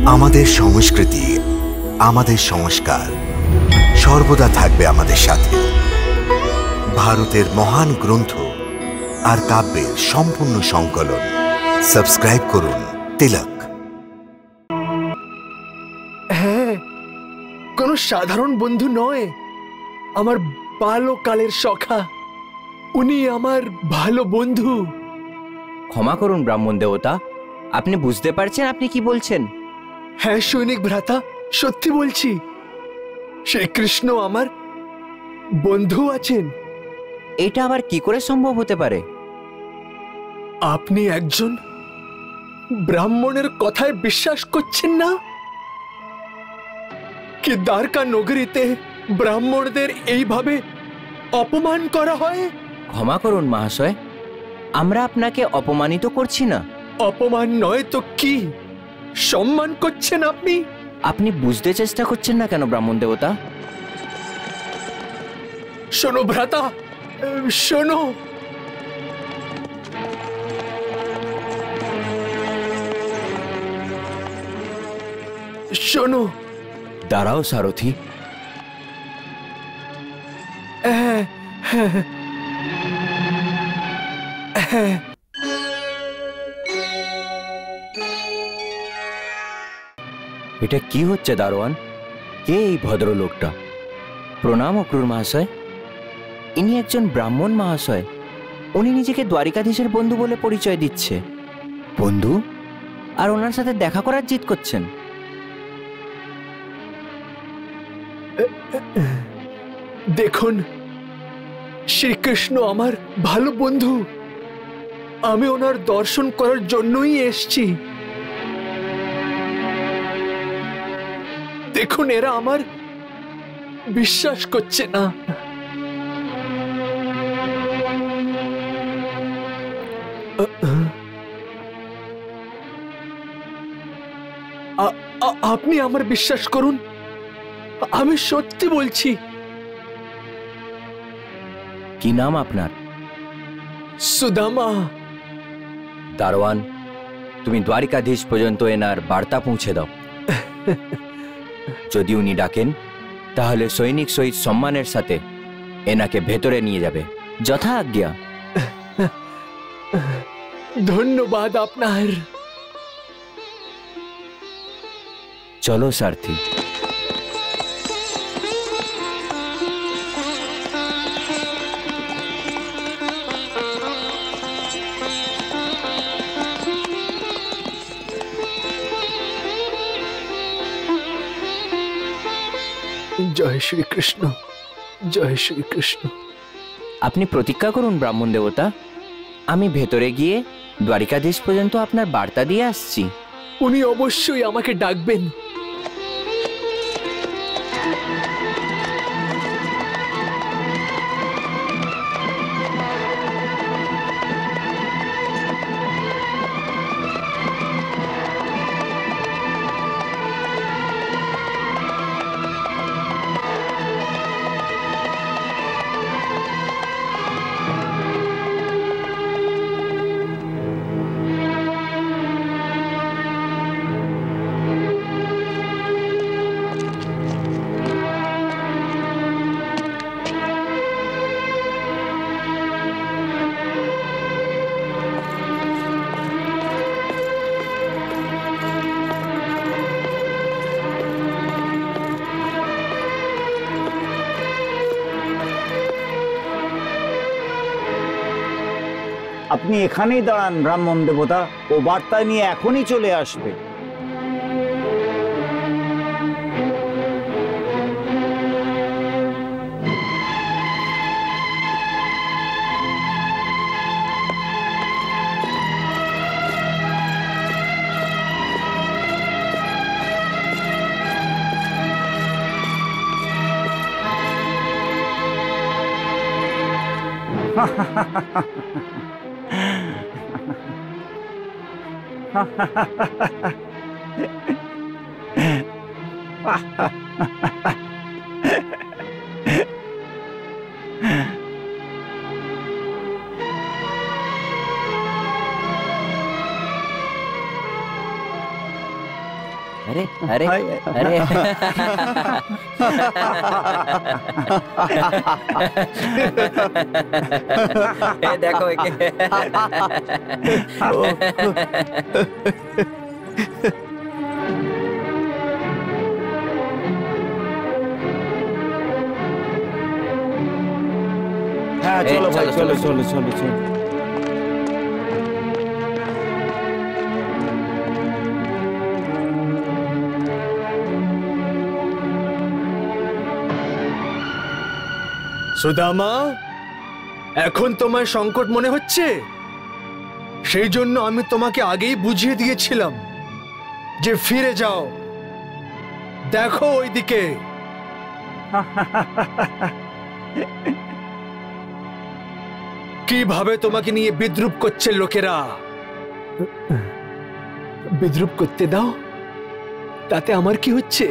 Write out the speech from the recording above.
আমাদের সংস্কৃতি, আমাদের সংস্কার সর্বদা থাকবে আমাদের সাথে। ভারতের মহান গ্রন্থ আর কাব্যের সম্পূর্ণ সংকলন। সাবস্ক্রাইব করুন তিলক। হ্যাঁ, কোনো সাধারণ বন্ধু নয়, আমার বাল্যকালের সখা। উনি আমার ভালো বন্ধু। ক্ষমা করুন ব্রাহ্মণ দেবতা, আপনি বুঝতে পারছেন আপনি কি বলছেন? হ্যাঁ সৈনিক ভ্রাতা, সত্যি বলছি। শ্রীকৃষ্ণ আমার বন্ধু আছেন। এটা আবার কি করে সম্ভব হতে পারে? আপনি একজন ব্রাহ্মণের কথায় বিশ্বাস করছেন না? কি দ্বারকা নগরীতে ব্রাহ্মণদের এইভাবে অপমান করা হয়? ক্ষমা করুন মহাশয়, আমরা আপনাকে অপমানিত করছি না। অপমান নয় তো কি, সম্মান করছেন আপনি। আপনি বুঝতে চেষ্টা করছেন না কেন ব্রাহ্মণ দেবতা? শোনো ভ্রাতা, শোনো। শোনো। দাঁড়াও সারথি। হ্যাঁ হ্যাঁ হ্যাঁ। এটা কি হচ্ছে দারোয়ান? কে এই ভদ্রলোকটা? প্রণাম অক্রূর মহাশয়, ইনি একজন ব্রাহ্মণ মহাশয়। উনি নিজেকে দ্বারিকাধীশের বন্ধু বলে পরিচয় দিচ্ছে। বন্ধু? আর ওনার সাথে দেখা করার জিদ করছেন? দেখুন, শ্রীকৃষ্ণ আমার ভালো বন্ধু। আমি ওনার দর্শন করার জন্যই এসেছি। দেখুন, এরা আমার বিশ্বাস করছে না। আপনি আমার বিশ্বাস করুন, আমি সত্যি বলছি। কি নাম আপনার? সুদামা। দারোয়ান, তুমি দ্বারিকাধীশ পর্যন্ত এনার বার্তা পৌঁছে দাও। যদি উনি ডাকেন তাহলে সৈনিক সহিত সম্মানের সাথে এনাকে ভেতরে নিয়ে যাবে। যথা আজ্ঞা। ধন্যবাদ আপনার। চলো সারথি। জয় শ্রীকৃষ্ণ, জয় শ্রীকৃষ্ণ। আপনি প্রতীক্ষা করুন ব্রাহ্মণ দেবতা, আমি ভেতরে গিয়ে দ্বারিকাধীশ পর্যন্ত আপনার বার্তা দিয়ে আসছি। উনি অবশ্যই আমাকে ডাকবেন। আপনি এখানেই দাঁড়ান ব্রাহ্মণ দেবতা, ও বার্তা নিয়ে এখনই চলে আসবে। अरे अरे अरे देखो হ্যাঁ চলো ভাই, চলো চলো চলো চলো। সুদামা, এখন তোমার সংকট মনে হচ্ছে? সেই জন্য আমি তোমাকে আগেই বুঝিয়ে দিয়েছিলাম যে ফিরে যাও। দেখো ওইদিকে। কিভাবে তোমাকে নিয়ে বিদ্রূপ করছে লোকেরা। বিদ্রূপ করতে দাও, তাতে আমার কি হচ্ছে?